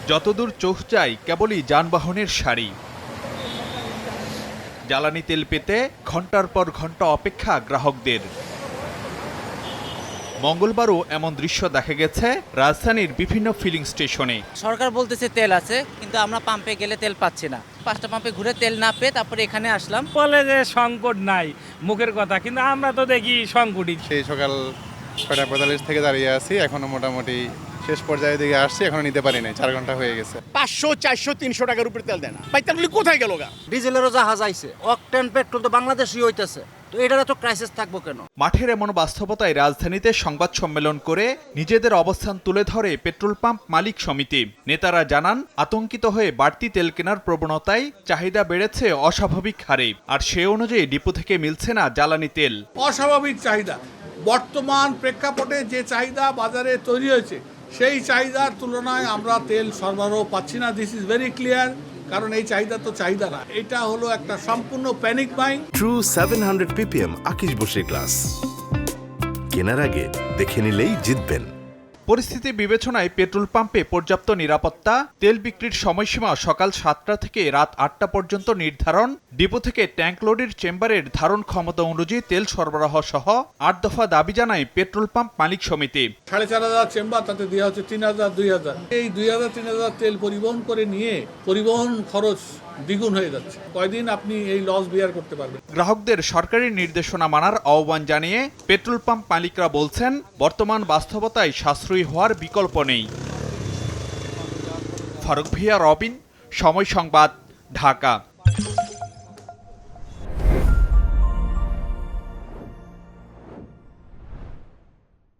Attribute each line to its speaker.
Speaker 1: যতদূর চোখ যায় কেবলই যানবাহনের সারি। জ্বালানি তেল পেতে ঘন্টার পর ঘন্টা অপেক্ষা গ্রাহকদের। মঙ্গলবারও এমন দৃশ্য দেখা গেছে রাজধানীর বিভিন্ন ফিলিং স্টেশনে।
Speaker 2: সরকার বলতেছে তেল আছে, কিন্তু আমরা পাম্পে গেলে তেল পাচ্ছি না। 5টা পাম্পে ঘুরে তেল না পেয়ে তারপরে এখানে আসলাম।
Speaker 3: বলে যে সংকট নাই, মুখের কথা, কিন্তু আমরা তো দেখি সংকটই।
Speaker 4: সেই সকাল 6:45 থেকে দাঁড়িয়ে আছি, এখনো মোটামুটি শেষ পর্যায়ে দিকে আসছি, এখনো নিতে পারি নাই, 4 ঘন্টা হয়ে গেছে।
Speaker 5: 500, 400, 300 টাকার উপরে তেল দেয় না ভাই, তেলগুলি কোথায় গেল গা?
Speaker 6: ডিজেলেরও জাহাজ আইছে, অকটেন পেট্রোল তো বাংলাদেশই হইতেছে, তো এটার তো ক্রাইসিস থাকবো কেন?
Speaker 1: মাঠের এমন বাস্তবতায় রাজধানীতে সংবাদ সম্মেলন করে নিজেদের অবস্থান তুলে ধরে পেট্রোল পাম্প মালিক সমিতি। নেতারা জানান, আতঙ্কিত হয়ে বাড়তি তেল কেনার প্রবণতায় চাহিদা বেড়েছে অস্বাভাবিক হারে, আর সে অনুযায়ী ডিপো থেকে মিলছে না জ্বালানি তেল।
Speaker 7: অস্বাভাবিক চাহিদা, বর্তমান প্রেক্ষাপটে যে চাহিদা বাজারে তৈরি হয়েছে সেই চাহিদার তুলনায় আমরা তেল সরবরাহ পাচ্ছি না। দিস ইজ ভেরি ক্লিয়ার, কারণ এই চাহিদা তো চাহিদা না, এটা হলো একটা সম্পূর্ণ panic buying.
Speaker 8: True 700 ppm আকিশ Basir glass কেনার আগে দেখে নিলেই জিতবেন।
Speaker 1: পরিস্থিতি বিবেচনায় পেট্রোল পাম্পে পর্যাপ্ত নিরাপত্তা, তেল বিক্রির সময়সীমা সকাল 7টা থেকে রাত 8টা পর্যন্ত নির্ধারণ, ডিপো থেকে ট্যাঙ্ক লোডের চেম্বারের ধারণ ক্ষমতা অনুযায়ী তেল সরবরাহ সহ 8 দফা দাবি জানায় পেট্রোল পাম্প মালিক সমিতি।
Speaker 7: 4,500 চেম্বার, তাতে দেওয়া হচ্ছে 3,000, 2,000। এই 2,000, 3,000 তেল পরিবহন করে নিয়ে পরিবহন খরচ দ্বিগুণ হয়ে যাচ্ছে। কয়দিন আপনি এই লস বিয়ার করতে পারবেন?
Speaker 1: গ্রাহকদের সরকারি নির্দেশনা মানার আহ্বান জানিয়ে পেট্রোল পাম্প মালিকরা বলছেন, বর্তমান বাস্তবতায় সাশ্রয়ী হওয়ার বিকল্প নেই। ফারুক ভিয়া, রবিন, সময় সংবাদ, ঢাকা।